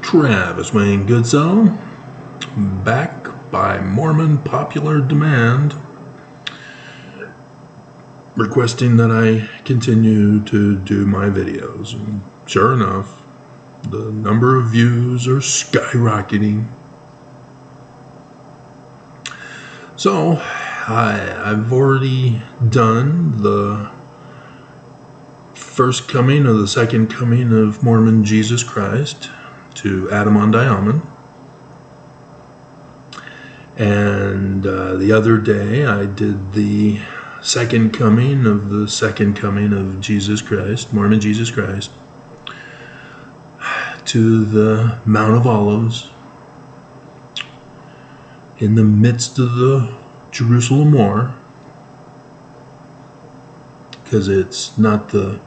Travis Wayne Goodsoe, back by Mormon popular demand, requesting that I continue to do my videos. And sure enough, the number of views are skyrocketing. So, I've already done the first coming or the second coming of Mormon Jesus Christ to Adam on Diamond. And the other day I did the second coming of Jesus Christ, Mormon Jesus Christ, to the Mount of Olives in the midst of the Jerusalem War, because it's not the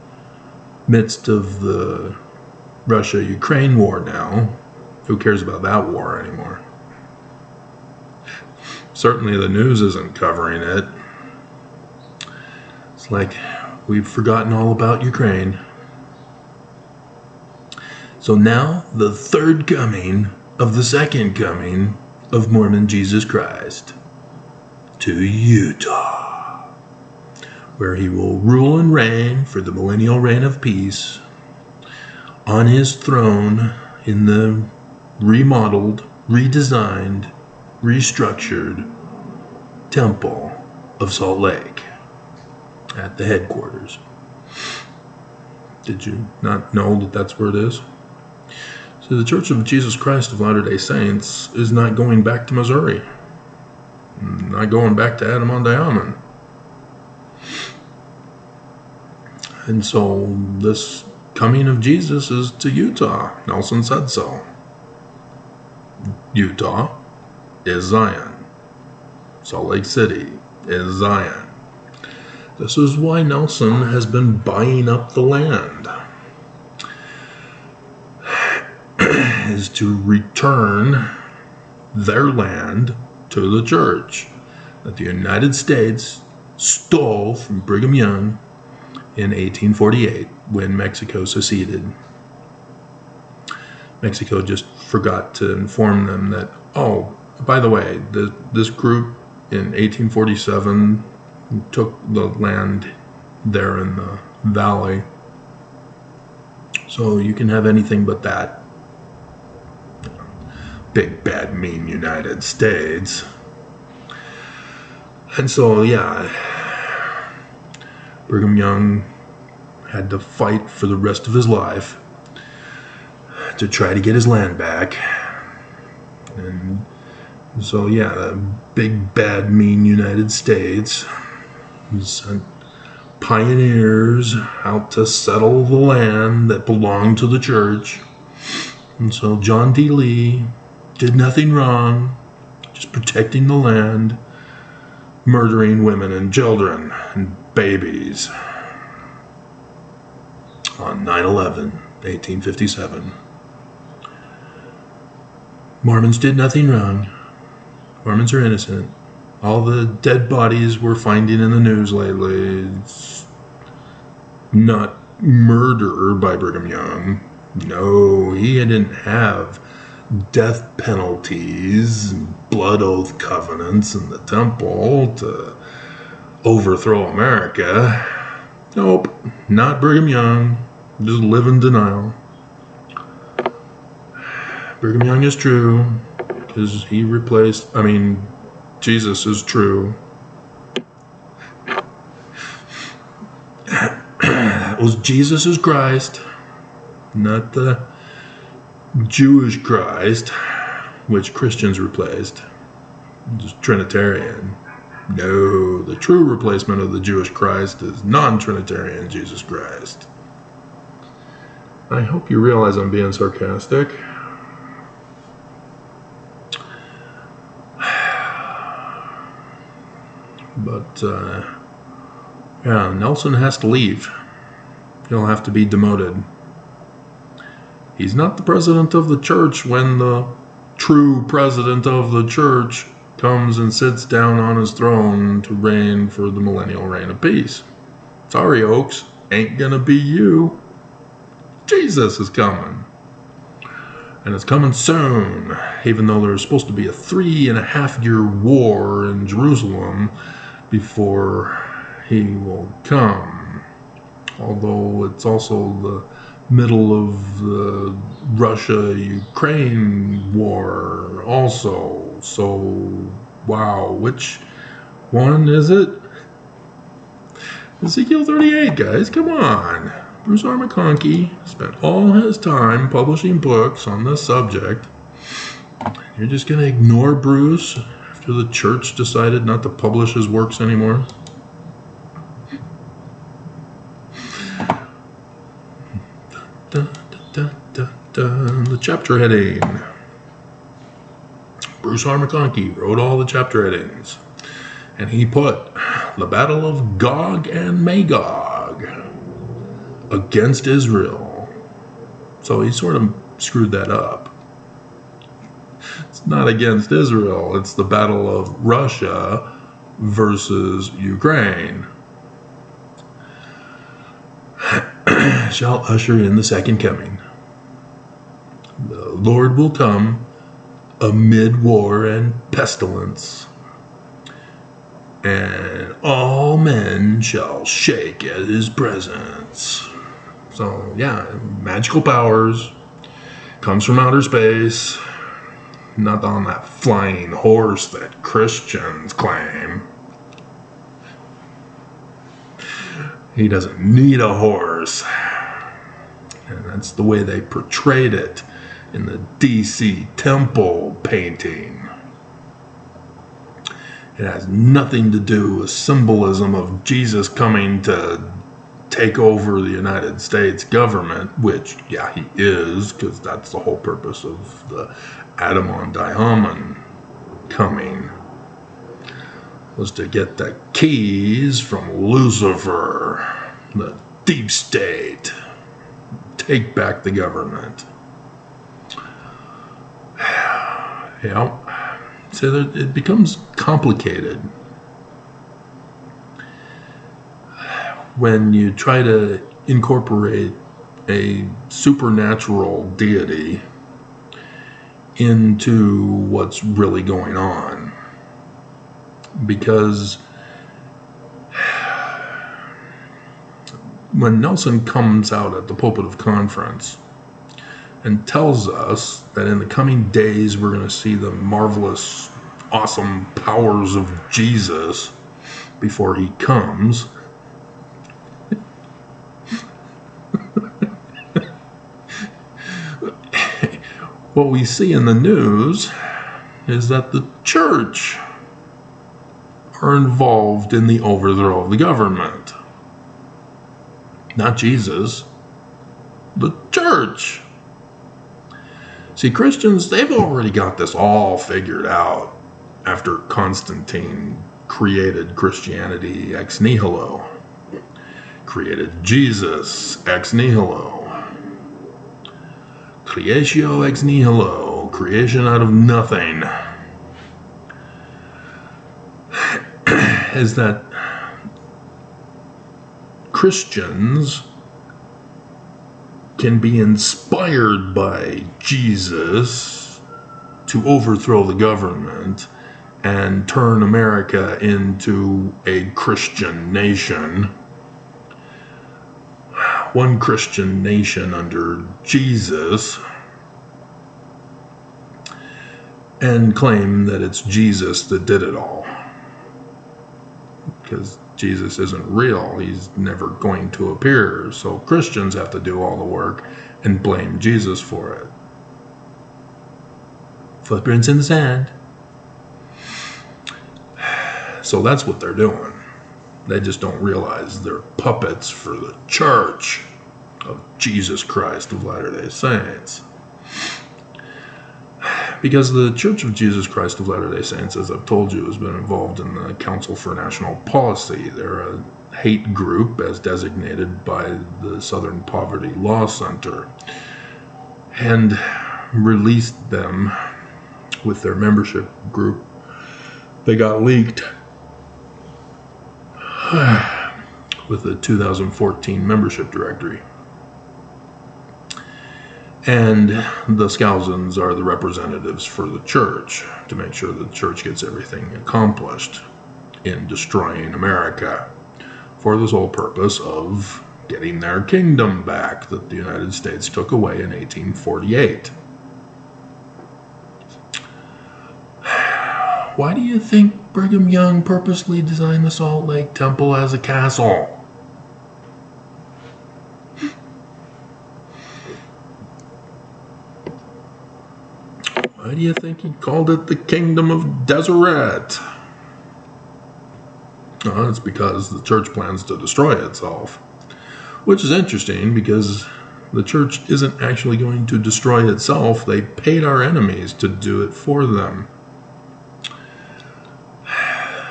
midst of the Russia-Ukraine war now. Who cares about that war anymore? Certainly the news isn't covering it. It's like we've forgotten all about Ukraine. So now the third coming of the second coming of Mormon Jesus Christ to Utah, where he will rule and reign for the millennial reign of peace on his throne in the remodeled, redesigned, restructured Temple of Salt Lake at the headquarters. Did you not know that that's where it is? So the Church of Jesus Christ of Latter-day Saints is not going back to Missouri, not going back to Adam on Diamond. And so this coming of Jesus is to Utah. Nelson said so. Utah is Zion. Salt Lake City is Zion. This is why Nelson has been buying up the land, is to return their land to the church that the United States stole from Brigham Young in 1848 when Mexico seceded. Mexico just forgot to inform them that, oh, by the way, this group in 1847 took the land there in the valley, so you can have anything but that. Big, bad, mean United States. And so, yeah, Brigham Young had to fight for the rest of his life to try to get his land back. And so, yeah, the big, bad, mean United States sent pioneers out to settle the land that belonged to the church. And so John D. Lee did nothing wrong, just protecting the land, murdering women and children and babies on 9/11, 1857. Mormons did nothing wrong. Mormons are innocent. All the dead bodies we're finding in the news lately, it's not murder by Brigham Young. No, he didn't have death penalties, blood oath covenants in the temple to overthrow America. Nope, not Brigham Young. Just live in denial. Brigham Young is true because he replaced, Jesus is true. That was Jesus' Christ, not the Jewish Christ, which Christians replaced. Just Trinitarian. No, the true replacement of the Jewish Christ is non-Trinitarian Jesus Christ. I hope you realize I'm being sarcastic. But, yeah, Nelson has to leave. He'll have to be demoted. He's not the president of the church when the true president of the church comes and sits down on his throne to reign for the millennial reign of peace. Sorry, Oaks, ain't gonna be you. Jesus is coming. And it's coming soon, even though there's supposed to be a 3.5-year war in Jerusalem before he will come. Although it's also the middle of the Russia-Ukraine war also. So, wow, which one is it? Ezekiel 38, guys, come on. Bruce R. McConkie spent all his time publishing books on this subject. You're just going to ignore Bruce after the church decided not to publish his works anymore? The chapter heading. Bruce R. McConkie wrote all the chapter headings. And he put the Battle of Gog and Magog against Israel. So he sort of screwed that up. It's not against Israel. It's the Battle of Russia versus Ukraine. Shall usher in the second coming. The Lord will come amid war and pestilence, and all men shall shake at his presence. So, yeah, magical powers, comes from outer space, not on that flying horse that Christians claim. He doesn't need a horse. And that's the way they portrayed it in the DC temple painting. It has nothing to do with symbolism of Jesus coming to take over the United States government, which, yeah, he is, because that's the whole purpose of the Adamon Diamond coming, was to get the keys from Lucifer, the deep state, take back the government. Yeah. So it becomes complicated when you try to incorporate a supernatural deity into what's really going on. Because when Nelson comes out at the Pulpit of Conference and tells us that in the coming days we're going to see the marvelous, awesome powers of Jesus before he comes, what we see in the news is that the church are involved in the overthrow of the government. Not Jesus, the church. See, Christians, they've already got this all figured out after Constantine created Christianity ex nihilo, created Jesus ex nihilo, creatio ex nihilo, creation out of nothing, is that Christians can be inspired by Jesus to overthrow the government and turn America into a Christian nation, one Christian nation under Jesus, and claim that it's Jesus that did it all. Because Jesus isn't real. He's never going to appear. So Christians have to do all the work and blame Jesus for it. Footprints in the sand. So that's what they're doing. They just don't realize they're puppets for the Church of Jesus Christ of Latter-day Saints. Because the Church of Jesus Christ of Latter-day Saints, as I've told you, has been involved in the Council for National Policy. They're a hate group as designated by the Southern Poverty Law Center, and released them with their membership group. They got leaked with the 2014 membership directory. And the Scousins are the representatives for the church to make sure the church gets everything accomplished in destroying America for the sole purpose of getting their kingdom back that the United States took away in 1848. Why do you think Brigham Young purposely designed the Salt Lake Temple as a castle? Why do you think he called it the Kingdom of Deseret? Oh, it's because the church plans to destroy itself. Which is interesting because the church isn't actually going to destroy itself. They paid our enemies to do it for them.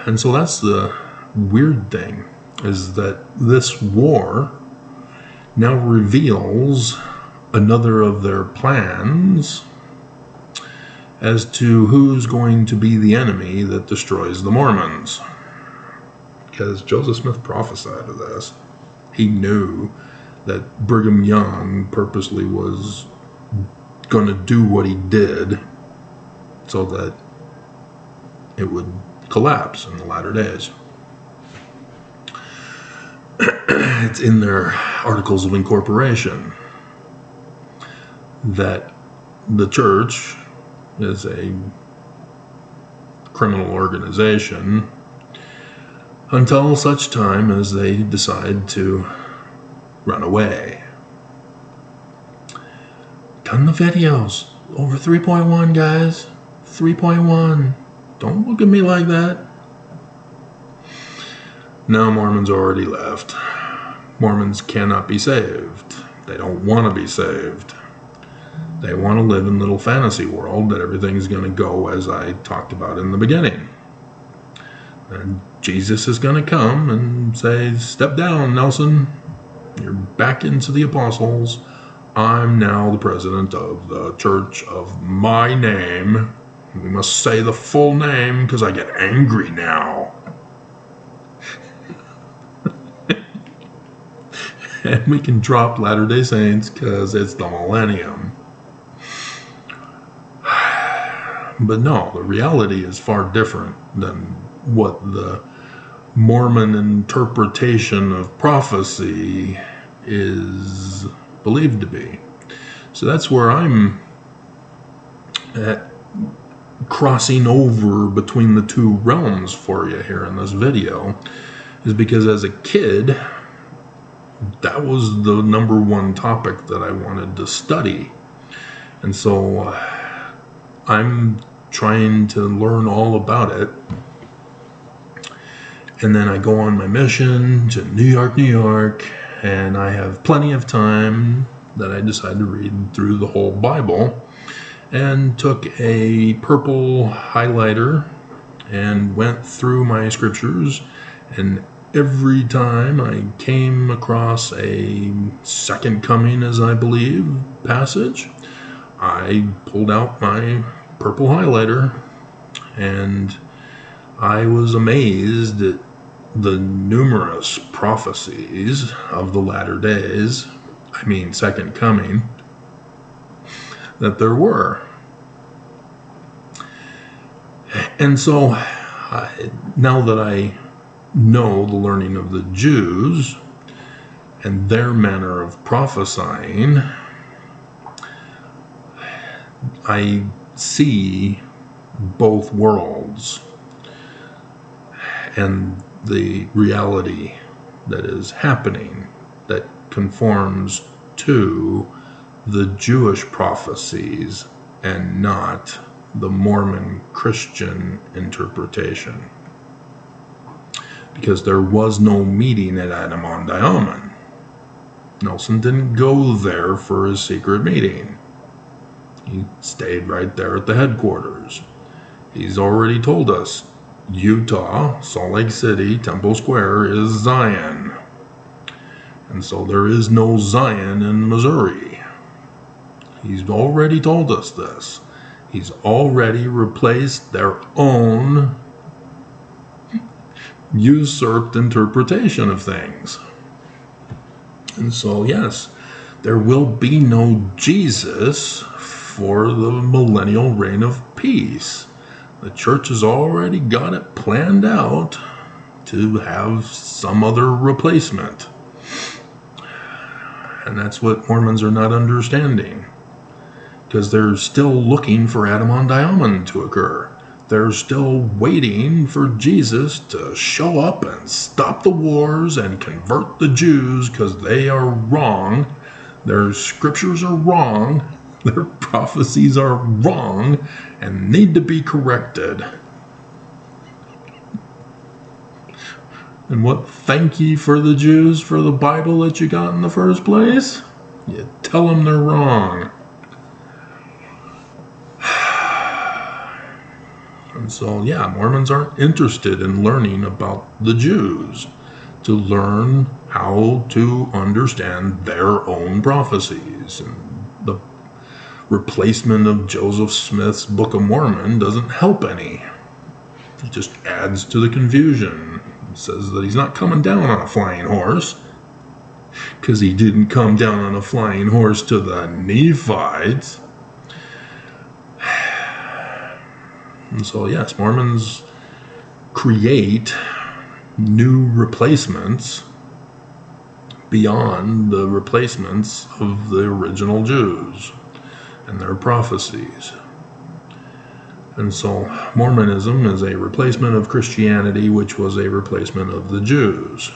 And so that's the weird thing, is that this war now reveals another of their plans as to who's going to be the enemy that destroys the Mormons. Because Joseph Smith prophesied of this. He knew that Brigham Young purposely was going to do what he did so that it would collapse in the latter days. It's in their Articles of Incorporation that the church is a criminal organization until such time as they decide to run away. Done the videos. Over 3.1, guys. 3.1. Don't look at me like that. Now Mormons already left. Mormons cannot be saved. They don't want to be saved. They want to live in a little fantasy world that everything's going to go as I talked about in the beginning. And Jesus is going to come and say, "Step down, Nelson. You're back into the apostles. I'm now the president of the church of my name. We must say the full name because I get angry now." And we can drop Latter-day Saints because it's the millennium. But no, the reality is far different than what the Mormon interpretation of prophecy is believed to be. So that's where I'm at, crossing over between the two realms for you here in this video, is because as a kid, that was the number one topic that I wanted to study. And so I'm trying to learn all about it. And then I go on my mission to New York, and I have plenty of time that I decided to read through the whole Bible, and took a purple highlighter and went through my scriptures, and every time I came across a second coming, as I believe, passage, I pulled out my purple highlighter, and I was amazed at the numerous prophecies of the latter days, second coming, that there were. And so now that I know the learning of the Jews and their manner of prophesying, I see both worlds and the reality that is happening that conforms to the Jewish prophecies and not the Mormon Christian interpretation. Because there was no meeting at Adam-on-Diamond. Nelson didn't go there for his secret meeting. He stayed right there at the headquarters. He's already told us Utah, Salt Lake City, Temple Square is Zion. And so there is no Zion in Missouri. He's already told us this. He's already replaced their own usurped interpretation of things. And so, yes, there will be no Jesus for the millennial reign of peace. The church has already got it planned out to have some other replacement. And that's what Mormons are not understanding. Because they're still looking for Adam-on-Diamond to occur. They're still waiting for Jesus to show up and stop the wars and convert the Jews because they are wrong. Their scriptures are wrong. Their prophecies are wrong and need to be corrected. And what thank ye for the Jews for the Bible that you got in the first place? You tell them they're wrong. And so, yeah, Mormons aren't interested in learning about the Jews to learn how to understand their own prophecies. And the replacement of Joseph Smith's Book of Mormon doesn't help any. It just adds to the confusion. It says that he's not coming down on a flying horse because he didn't come down on a flying horse to the Nephites. And so, yes, Mormons create new replacements beyond the replacements of the original Jews and their prophecies. And so Mormonism is a replacement of Christianity, which was a replacement of the Jews.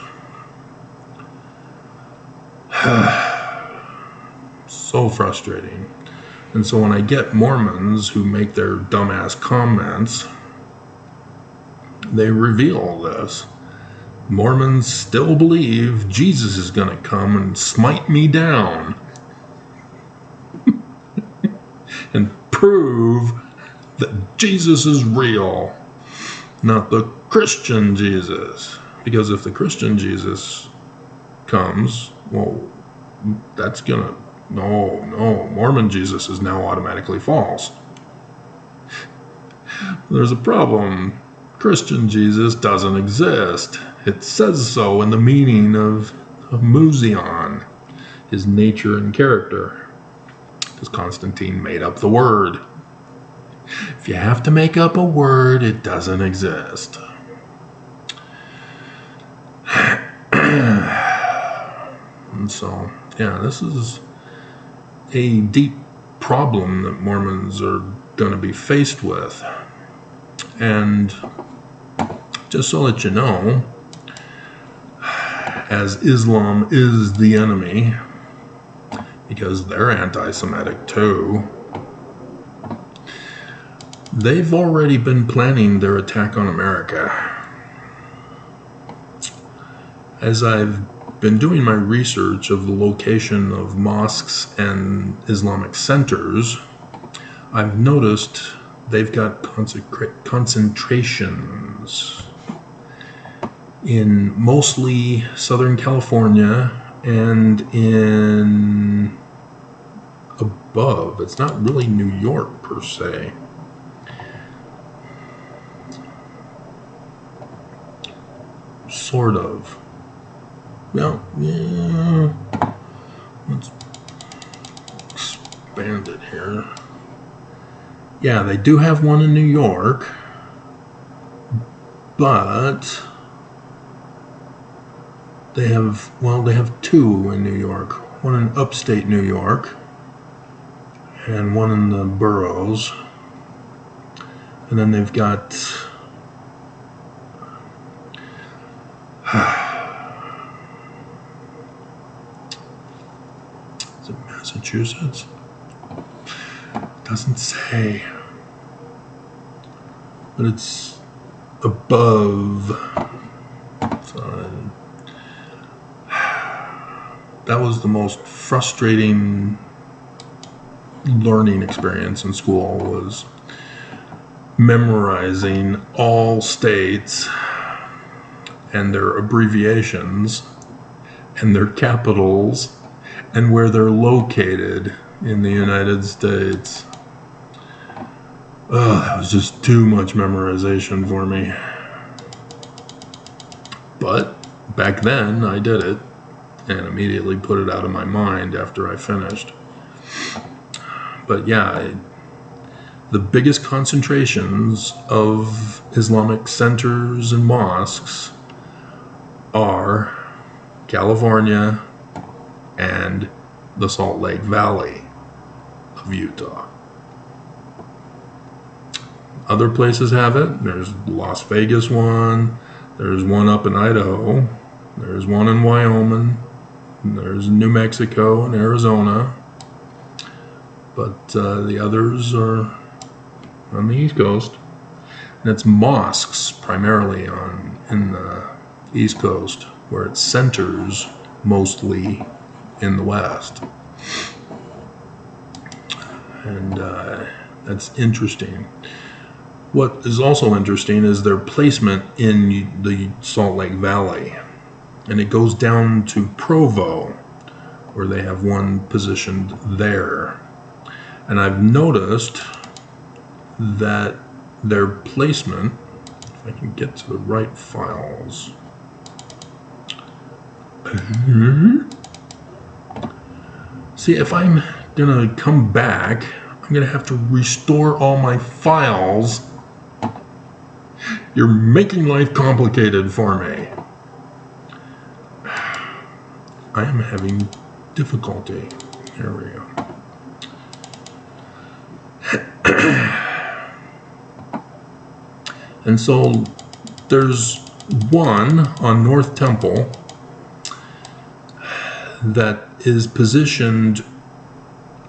So frustrating. And so when I get Mormons who make their dumbass comments, they reveal this. Mormons still believe Jesus is going to come and smite me down and prove that Jesus is real, not the Christian Jesus. Because if the Christian Jesus comes, well, that's gonna, no, Mormon Jesus is now automatically false. There's a problem. Christian Jesus doesn't exist. It says so in the meaning of Musion, his nature and character, because Constantine made up the word. If you have to make up a word, it doesn't exist. And so, yeah, this is a deep problem that Mormons are going to be faced with. And just so that you know, as Islam is the enemy, because they're anti-Semitic too, they've already been planning their attack on America. As I've been doing my research of the location of mosques and Islamic centers, I've noticed they've got concentrations in mostly Southern California and in above. It's not really New York per se. Sort of. Well, yeah. Let's expand it here. Yeah, they do have one in New York, but they have two in New York. One in upstate New York and one in the boroughs. And then they've got is it Massachusetts? Doesn't say, but it's above. So that was the most frustrating learning experience in school, was memorizing all states and their abbreviations and their capitals and where they're located in the United States. That was just too much memorization for me. But back then I did it and immediately put it out of my mind after I finished. But yeah, the biggest concentrations of Islamic centers and mosques are California and the Salt Lake Valley of Utah. Other places have it. There's Las Vegas one. There's one up in Idaho. There's one in Wyoming. There's New Mexico and Arizona. But the others are on the East Coast. And it's mosques primarily in the East Coast, where it centers mostly in the West. And that's interesting. What is also interesting is their placement in the Salt Lake Valley. And it goes down to Provo, where they have one positioned there. And I've noticed that their placement, if I can get to the right files. See, if I'm gonna come back, I'm gonna have to restore all my files. You're making life complicated for me. I am having difficulty. Here we go. And so there's one on North Temple that is positioned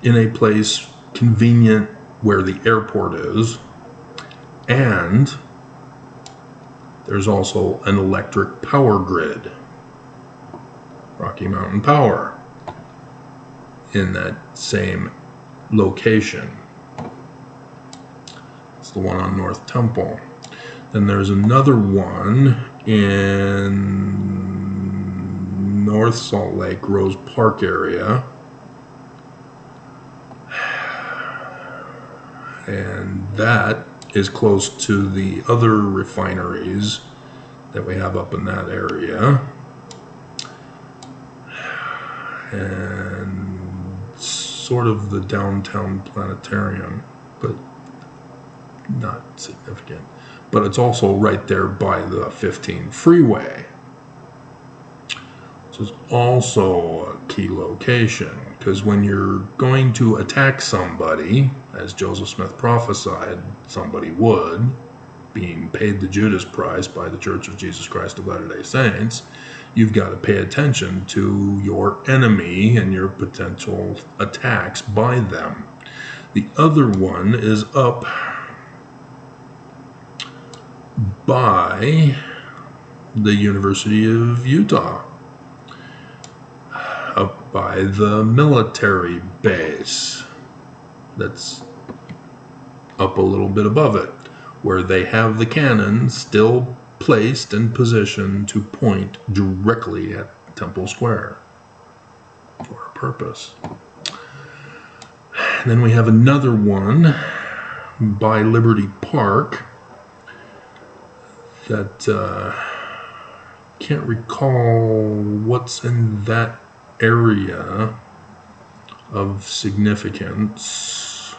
in a place convenient where the airport is, and there's also an electric power grid, Rocky Mountain Power, in that same location. It's the one on North Temple. Then there's another one in North Salt Lake, Rose Park area. And that is close to the other refineries that we have up in that area. And sort of the downtown planetarium, but not significant. But it's also right there by the 15 freeway. So it's also a key location, because when you're going to attack somebody, as Joseph Smith prophesied somebody would, being paid the Judas price by the Church of Jesus Christ of Latter-day Saints, you've got to pay attention to your enemy and your potential attacks by them. The other one is up by the University of Utah, up by the military base that's up a little bit above it, where they have the cannon still placed and positioned to point directly at Temple Square for a purpose. And then we have another one by Liberty Park that can't recall what's in that area of significance,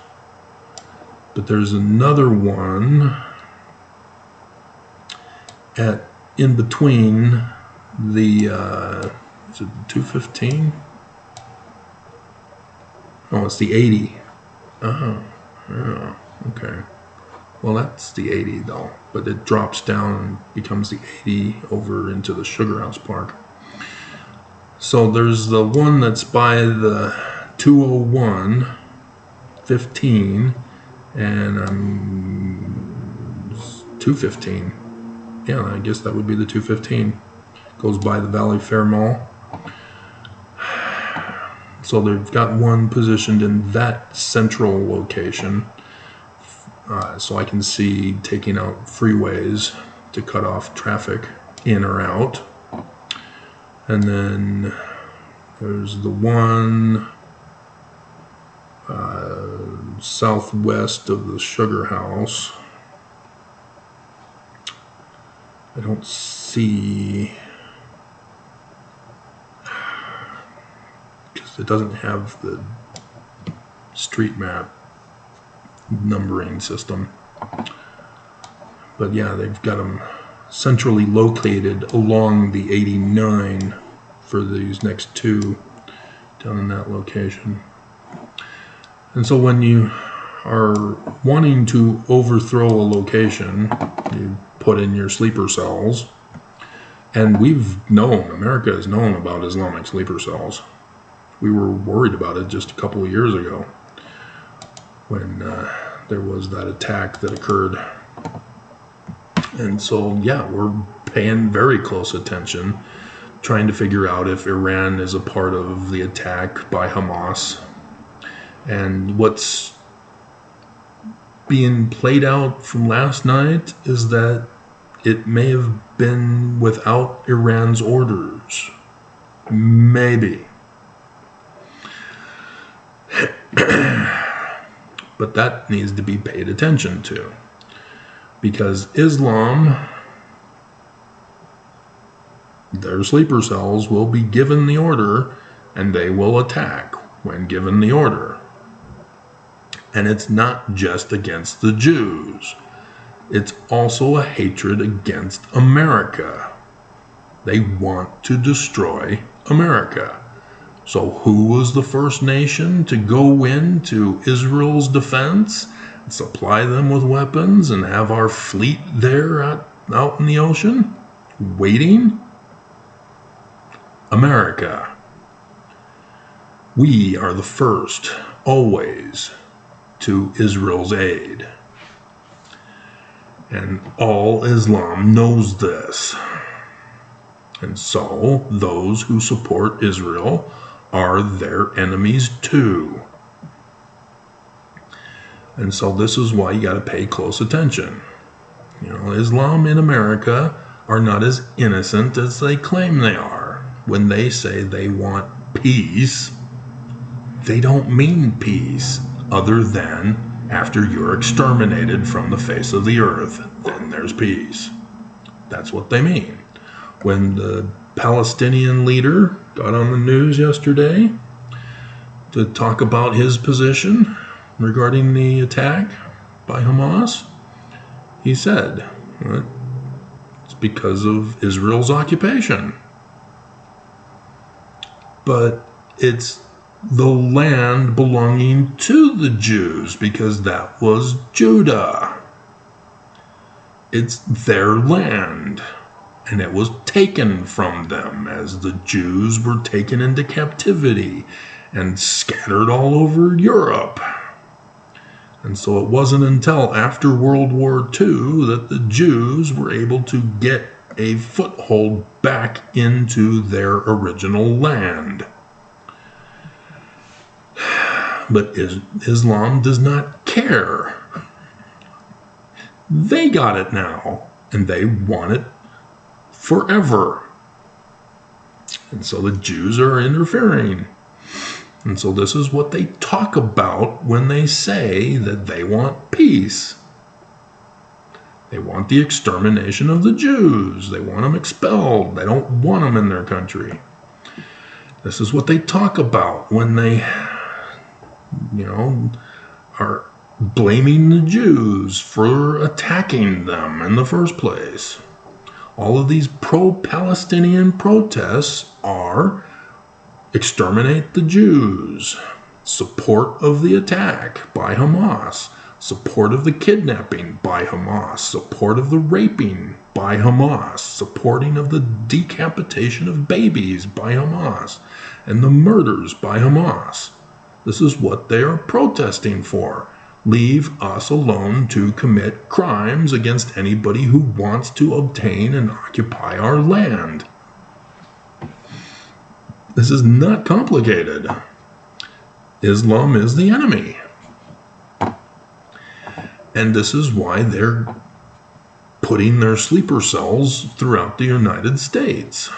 but there's another one at in between the is it the 215? Oh, it's the 80. Oh, yeah, okay. Well, that's the 80 though, but it drops down and becomes the 80 over into the Sugar House Park. So there's the one that's by the 201, 15, and 215. Yeah, I guess that would be the 215. Goes by the Valley Fair Mall. So they've got one positioned in that central location. So I can see taking out freeways to cut off traffic in or out. And then there's the one southwest of the Sugar House. I don't see It doesn't have the street map numbering system. But yeah, they've got them centrally located along the 89 for these next two down in that location. And so when you are wanting to overthrow a location, you put in your sleeper cells. And America has known about Islamic sleeper cells. We were worried about it just a couple of years ago when there was that attack that occurred. And so, yeah, we're paying very close attention, trying to figure out if Iran is a part of the attack by Hamas. And what's being played out from last night is that it may have been without Iran's orders. Maybe. But that needs to be paid attention to. Because Islam, their sleeper cells will be given the order and they will attack when given the order. And it's not just against the Jews. It's also a hatred against America. They want to destroy America. So who was the first nation to go into Israel's defense and supply them with weapons and have our fleet there out in the ocean waiting? America. We are the first, always, to Israel's aid. And all Islam knows this. And so those who support Israel are their enemies too. And so this is why you got to pay close attention. You know, Islam in America are not as innocent as they claim they are. When they say they want peace, they don't mean peace other than after you're exterminated from the face of the earth, then there's peace. That's what they mean. When the Palestinian leader got on the news yesterday to talk about his position regarding the attack by Hamas, he said, well, it's because of Israel's occupation. But it's the land belonging to the Jews because that was Judah. It's their land. And it was taken from them as the Jews were taken into captivity and scattered all over Europe. And so it wasn't until after World War II that the Jews were able to get a foothold back into their original land. But Islam does not care. They got it now, and they want it forever. And so the Jews are interfering. And so this is what they talk about when they say that they want peace. They want the extermination of the Jews. They want them expelled. They don't want them in their country. This is what they talk about when they, are blaming the Jews for attacking them in the first place. All of these pro-Palestinian protests are exterminate the Jews, support of the attack by Hamas, support of the kidnapping by Hamas, support of the raping by Hamas, supporting of the decapitation of babies by Hamas, and the murders by Hamas. This is what they are protesting for. Leave us alone to commit crimes against anybody who wants to obtain and occupy our land. This is not complicated. Islam is the enemy. And this is why they're putting their sleeper cells throughout the United States,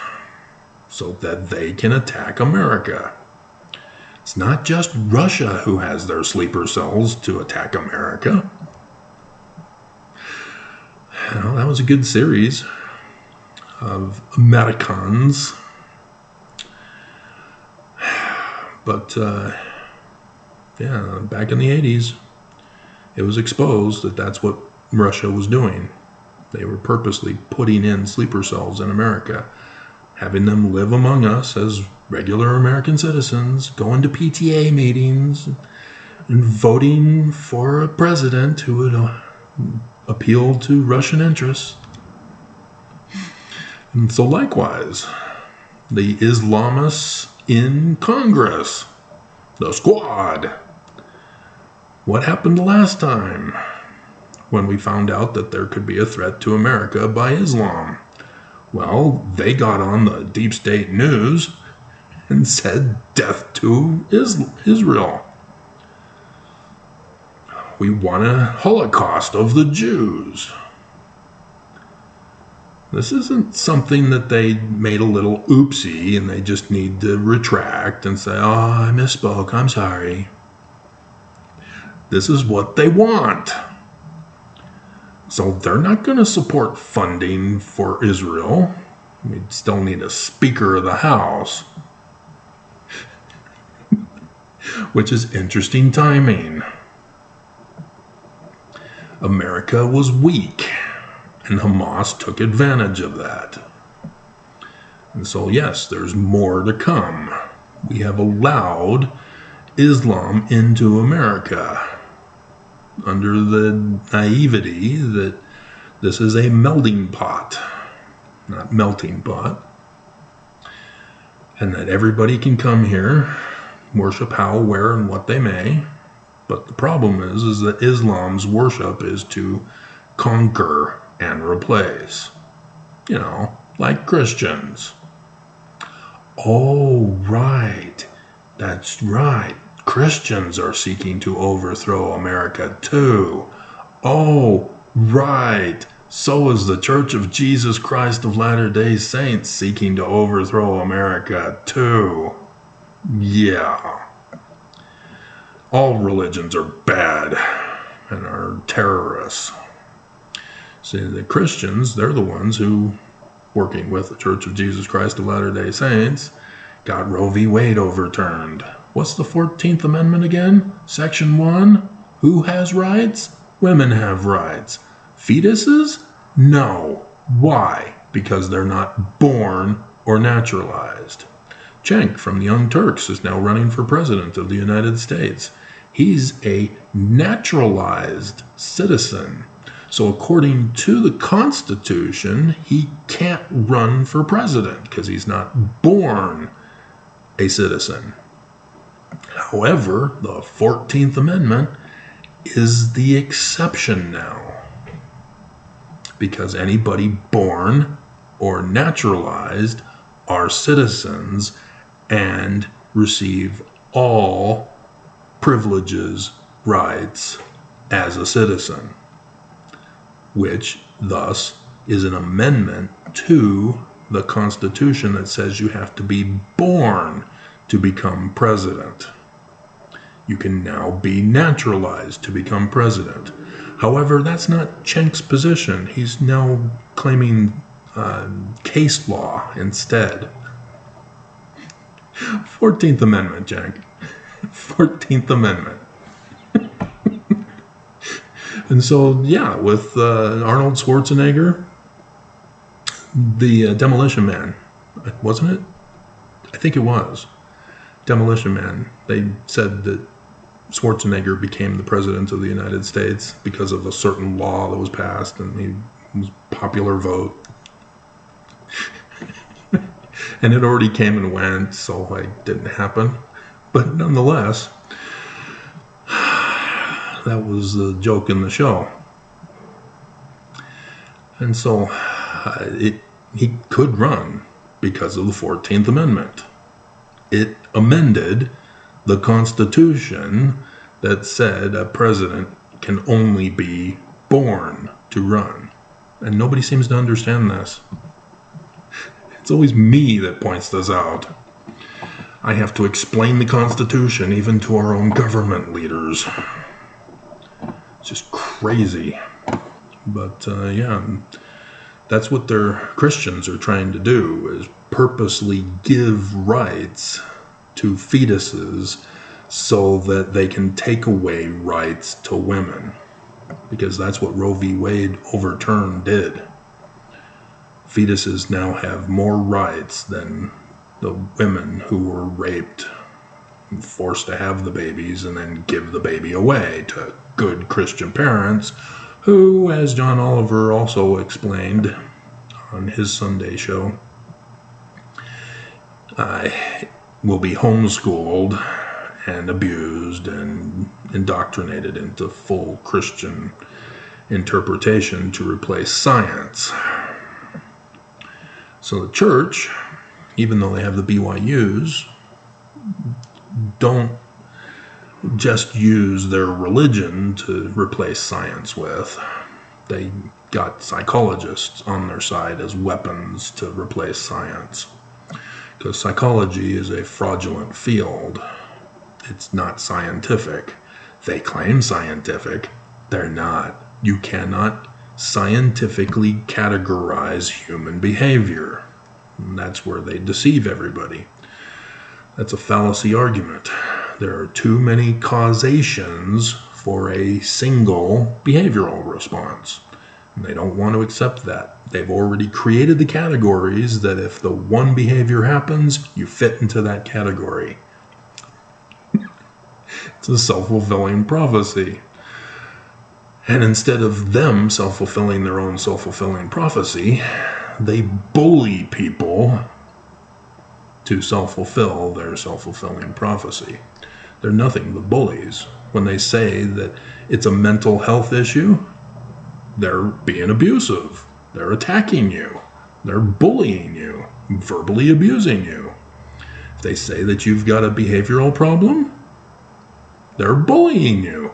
so that they can attack America. It's not just Russia who has their sleeper cells to attack America. Well, that was a good series of Americans. But, back in the 80s, it was exposed that that's what Russia was doing. They were purposely putting in sleeper cells in America, having them live among us as regular American citizens, going to PTA meetings, and voting for a president who would appeal to Russian interests. And so likewise, the Islamists in Congress, the squad. What happened last time when we found out that there could be a threat to America by Islam? Well, they got on the deep state news and said death to Israel. We want a Holocaust of the Jews. This isn't something that they made a little oopsie and they just need to retract and say, oh, I misspoke, I'm sorry. This is what they want. So they're not going to support funding for Israel. We still need a Speaker of the House. Which is interesting timing. America was weak, and Hamas took advantage of that. And so, yes, there's more to come. We have allowed Islam into America under the naivety that this is a melding pot, not melting pot, and that everybody can come here, worship how, where, and what they may. But the problem is that Islam's worship is to conquer and replace. You know, like Christians. Oh, right. That's right. Christians are seeking to overthrow America too. Oh, right. So is the Church of Jesus Christ of Latter-day Saints seeking to overthrow America too. Yeah. All religions are bad and are terrorists. See, the Christians, they're the ones who, working with the Church of Jesus Christ of Latter-day Saints, got Roe v. Wade overturned. What's the 14th Amendment again? Section 1? Who has rights? Women have rights. Fetuses? No. Why? Because they're not born or naturalized. Cenk from the Young Turks is now running for president of the United States. He's a naturalized citizen. So according to the Constitution, he can't run for president because he's not born a citizen. However, the 14th Amendment is the exception now, because anybody born or naturalized are citizens and receive all privileges, rights as a citizen, which thus is an amendment to the Constitution that says you have to be born to become president. You can now be naturalized to become president. However, that's not Cenk's position. He's now claiming case law instead. 14th Amendment, Cenk. 14th Amendment. And so, yeah, with Arnold Schwarzenegger, the Demolition Man, wasn't it? I think it was. Demolition Man. They said that Schwarzenegger became the president of the United States because of a certain law that was passed, and he was a popular vote. And it already came and went, so it didn't happen. But nonetheless, that was the joke in the show. And so he could run because of the 14th Amendment. It amended the Constitution that said a president can only be born to run. And nobody seems to understand this. It's always me that points this out. I have to explain the Constitution even to our own government leaders. It's just crazy. But that's what their Christians are trying to do, is purposely give rights to fetuses so that they can take away rights to women. Because that's what Roe v. Wade overturned did. Fetuses now have more rights than the women who were raped and forced to have the babies and then give the baby away to good Christian parents who, as John Oliver also explained on his Sunday show, will be homeschooled and abused and indoctrinated into full Christian interpretation to replace science. So the church, even though they have the BYUs, don't just use their religion to replace science with. They got psychologists on their side as weapons to replace science. Because psychology is a fraudulent field. It's not scientific. They claim scientific. They're not. You cannot scientifically categorize human behavior. And that's where they deceive everybody. That's a fallacy argument. There are too many causations for a single behavioral response. And they don't want to accept that. They've already created the categories that if the one behavior happens, you fit into that category. It's a self-fulfilling prophecy. And instead of them self-fulfilling their own self-fulfilling prophecy, they bully people to self-fulfill their self-fulfilling prophecy. They're nothing but bullies. When they say that it's a mental health issue, they're being abusive. They're attacking you. They're bullying you, verbally abusing you. If they say that you've got a behavioral problem, they're bullying you.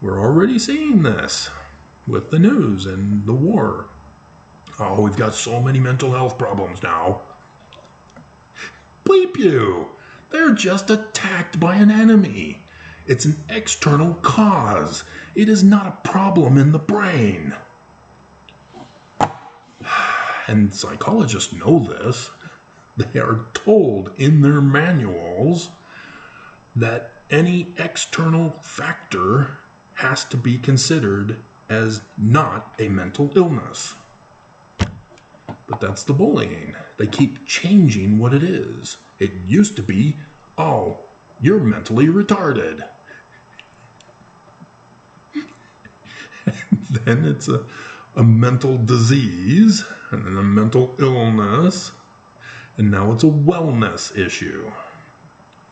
We're already seeing this with the news and the war. Oh, we've got so many mental health problems now. Bleep you! They're just attacked by an enemy. It's an external cause. It is not a problem in the brain. And psychologists know this. They are told in their manuals that any external factor has to be considered as not a mental illness. But that's the bullying. They keep changing what it is. It used to be, oh, you're mentally retarded. Then it's a mental disease, and then a mental illness, and now it's a wellness issue.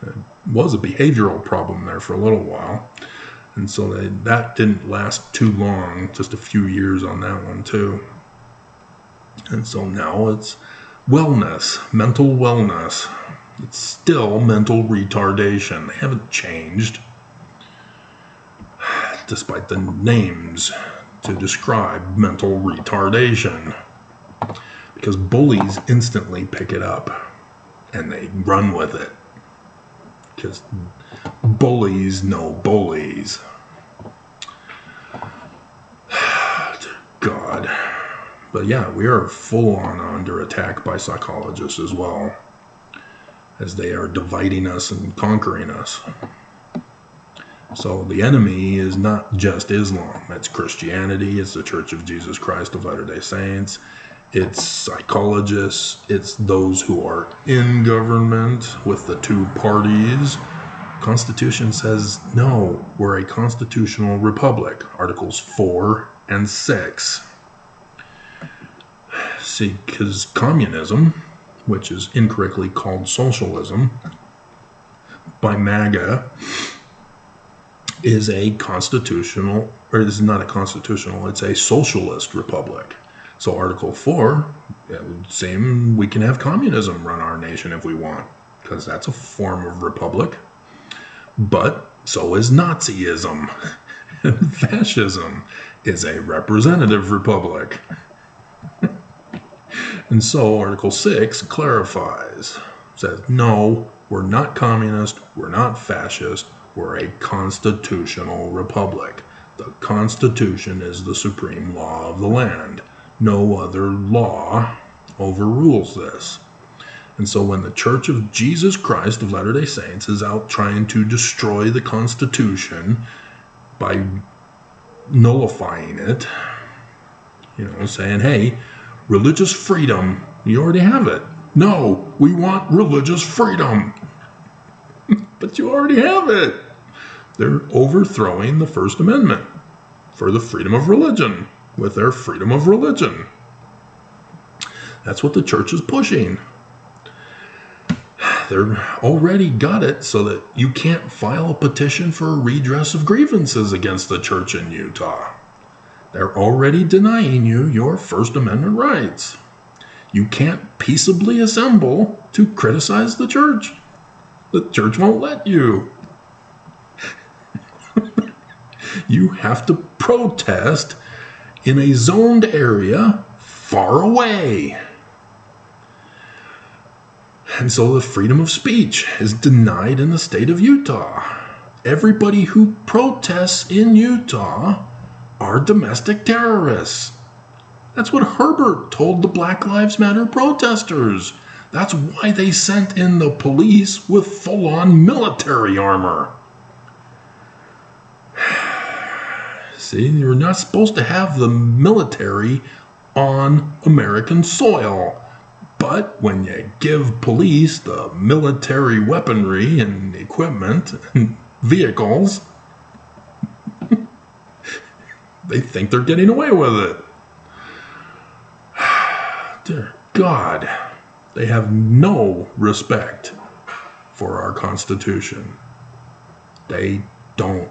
It was a behavioral problem there for a little while. And so that didn't last too long, just a few years on that one too. And so now it's wellness, mental wellness. It's still mental retardation. They haven't changed, despite the names to describe mental retardation. Because bullies instantly pick it up and they run with it. Because bullies know bullies. God. But yeah, we are full on under attack by psychologists as well, as they are dividing us and conquering us. So the enemy is not just Islam. It's Christianity. It's the Church of Jesus Christ of Latter-day Saints. It's psychologists. It's those who are in government with the two parties. Constitution says, no, we're a constitutional republic. Articles 4 and 6. See, because communism, which is incorrectly called socialism by MAGA, is a constitutional, or this is not a constitutional, it's a socialist republic. So Article 4, it would seem we can have communism run our nation if we want, because that's a form of republic. But so is Nazism. And fascism is a representative republic. And so Article 6 clarifies, says, no, we're not communist, we're not fascist, we're a constitutional republic. The Constitution is the supreme law of the land. No other law overrules this. And so when the Church of Jesus Christ of Latter-day Saints is out trying to destroy the Constitution by nullifying it, saying, hey, religious freedom, you already have it. No, we want religious freedom. But you already have it. They're overthrowing the First Amendment for the freedom of religion with their freedom of religion. That's what the church is pushing. They're already got it so that you can't file a petition for a redress of grievances against the church in Utah. They're already denying you your First Amendment rights. You can't peaceably assemble to criticize the church. The church won't let you. You have to protest in a zoned area far away. And so the freedom of speech is denied in the state of Utah. Everybody who protests in Utah are domestic terrorists. That's what Herbert told the Black Lives Matter protesters. That's why they sent in the police with full-on military armor. See, you're not supposed to have the military on American soil. But when you give police the military weaponry and equipment and vehicles, they think they're getting away with it. Dear God, they have no respect for our Constitution. They don't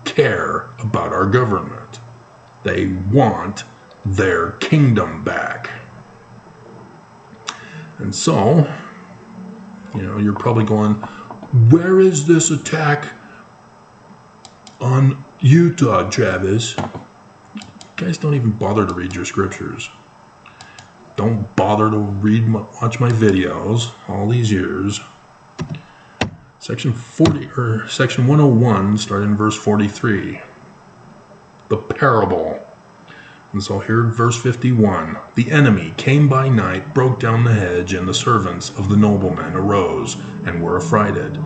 care about our government. They want their kingdom back. And so, you're probably going, where is this attack on Utah, Travis? You guys don't even bother to read your scriptures. Don't bother to watch my videos all these years. Section 101, starting in verse 43. The parable. And so here in verse 51, the enemy came by night, broke down the hedge, and the servants of the nobleman arose and were affrighted.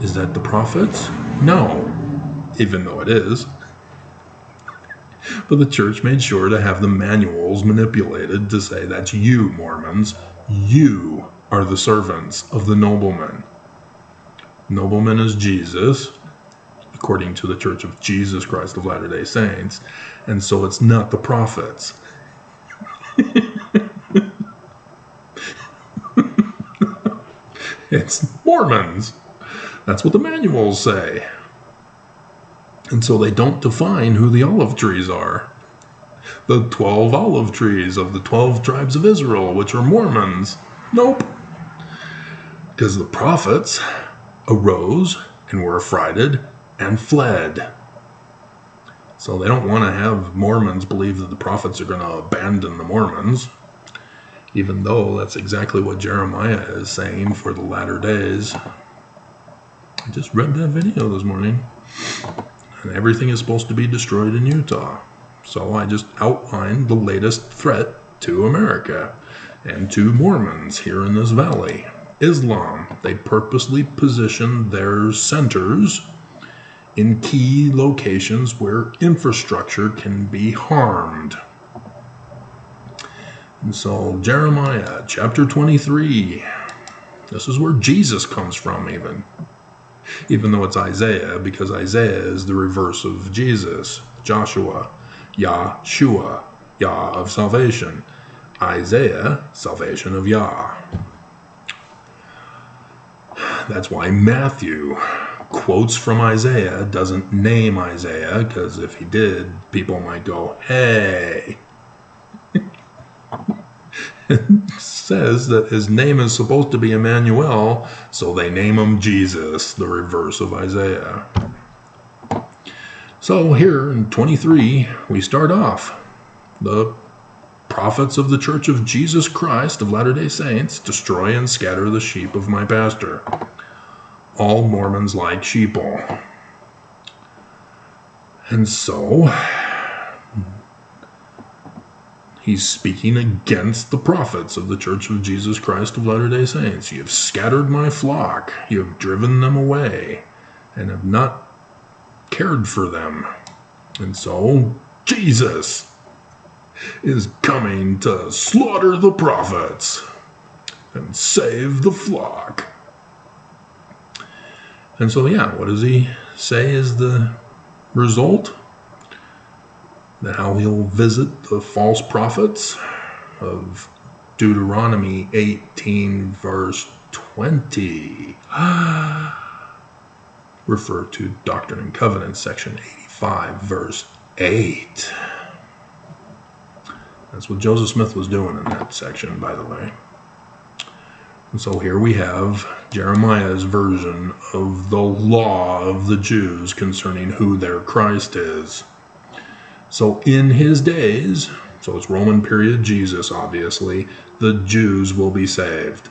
Is that the prophets? No, even though it is. But the church made sure to have the manuals manipulated to say, that's you, Mormons. You are the servants of the nobleman. Nobleman is Jesus, according to the Church of Jesus Christ of Latter-day Saints, and so it's not the prophets. It's Mormons. That's what the manuals say. And so they don't define who the olive trees are. The 12 olive trees of the 12 tribes of Israel, which are Mormons. Nope. Because the prophets arose and were affrighted and fled. So they don't want to have Mormons believe that the prophets are going to abandon the Mormons, even though that's exactly what Jeremiah is saying for the latter days. I just read that video this morning, and everything is supposed to be destroyed in Utah. So I just outlined the latest threat to America and to Mormons here in this valley. Islam, they purposely position their centers in key locations where infrastructure can be harmed. And so Jeremiah chapter 23, this is where Jesus comes from even though it's Isaiah, because Isaiah is the reverse of Jesus. Joshua, Yahshua, Yah of salvation. Isaiah, salvation of Yah. That's why Matthew quotes from Isaiah, doesn't name Isaiah, because if he did, people might go, hey. It says that his name is supposed to be Emmanuel, so they name him Jesus, the reverse of Isaiah. So here in 23, we start off. The prophets of the Church of Jesus Christ of Latter-day Saints destroy and scatter the sheep of my pastor. All Mormons like sheeple. And so he's speaking against the prophets of the Church of Jesus Christ of Latter-day Saints. You have scattered my flock. You have driven them away and have not cared for them. And so Jesus is coming to slaughter the prophets and save the flock. And so, yeah, what does he say is the result? That how he'll visit the false prophets of Deuteronomy 18, verse 20. Refer to Doctrine and Covenants, section 85, verse 8. That's what Joseph Smith was doing in that section, by the way. And so here we have Jeremiah's version of the law of the Jews concerning who their Christ is. So in his days, so it's Roman period Jesus, obviously, the Jews will be saved.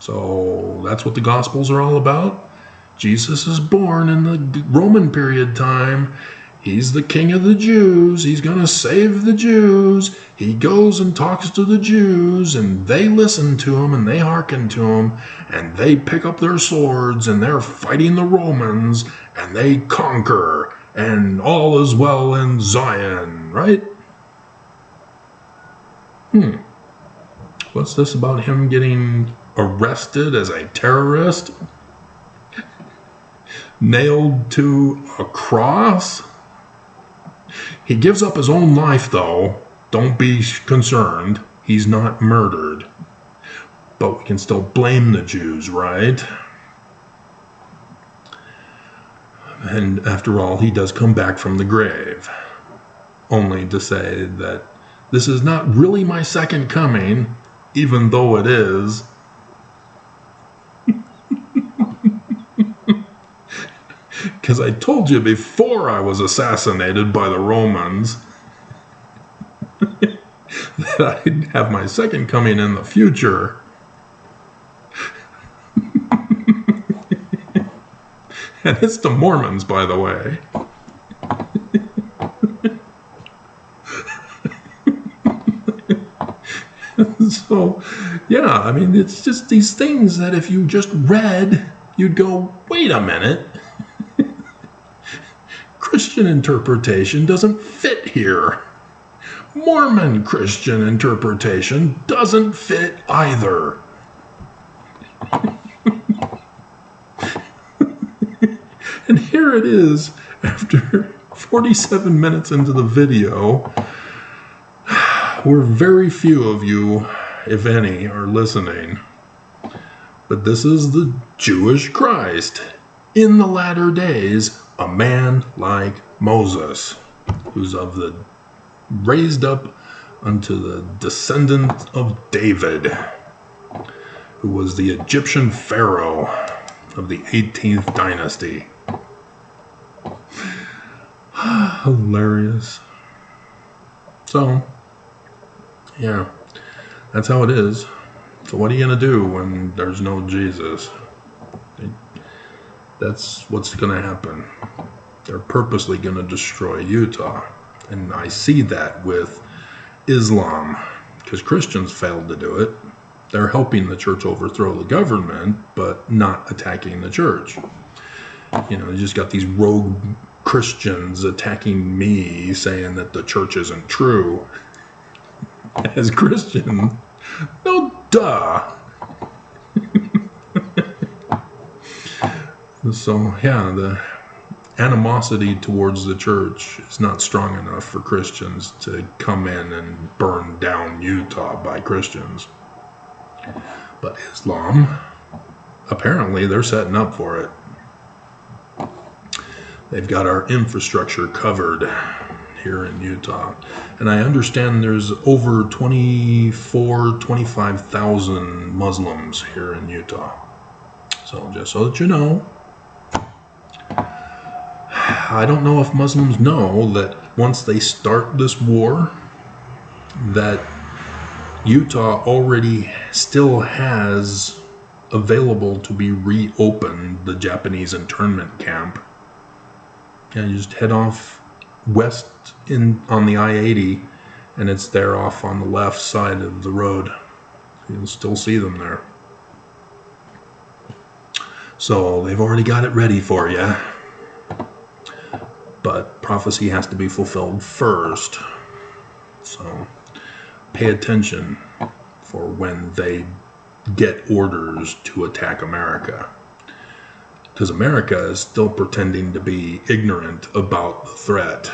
So that's what the Gospels are all about. Jesus is born in the Roman period time. He's the king of the Jews. He's going to save the Jews. He goes and talks to the Jews, and they listen to him, and they hearken to him, and they pick up their swords, and they're fighting the Romans, and they conquer, and all is well in Zion, right? What's this about him getting arrested as a terrorist? Nailed to a cross? He gives up his own life, though. Don't be concerned. He's not murdered. But we can still blame the Jews, right? And after all, he does come back from the grave. Only to say that this is not really my second coming, even though it is. Because I told you before I was assassinated by the Romans that I'd have my second coming in the future. And it's the Mormons, by the way. So, yeah, I mean, it's just these things that if you just read, you'd go, wait a minute. Christian interpretation doesn't fit here. Mormon Christian interpretation doesn't fit either. And here it is, after 47 minutes into the video, where very few of you, if any, are listening. But this is the Jewish Christ in the latter days, a man like Moses, who's of the raised up unto the descendant of David, who was the Egyptian pharaoh of the 18th dynasty. Hilarious. So, yeah, that's how it is. So what are you going to do when there's no Jesus? That's what's going to happen. They're purposely going to destroy Utah. And I see that with Islam, because Christians failed to do it. They're helping the church overthrow the government, but not attacking the church. You know, you just got these rogue Christians attacking me, saying that the church isn't true. As Christian, no duh. So, yeah, the animosity towards the church is not strong enough for Christians to come in and burn down Utah by Christians. But Islam, apparently they're setting up for it. They've got our infrastructure covered here in Utah. And I understand there's over 25,000 Muslims here in Utah. So just so that you know, I don't know if Muslims know that once they start this war, that Utah already still has available to be reopened the Japanese internment camp. And you just head off west on the I-80, and it's there off on the left side of the road. You'll still see them there. So they've already got it ready for you. But prophecy has to be fulfilled first. So pay attention for when they get orders to attack America. Because America is still pretending to be ignorant about the threat.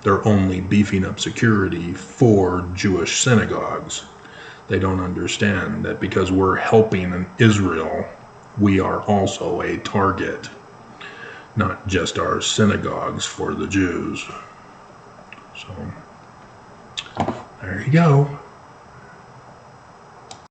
They're only beefing up security for Jewish synagogues. They don't understand that because we're helping Israel, we are also a target. Not just our synagogues for the Jews. So, there you go.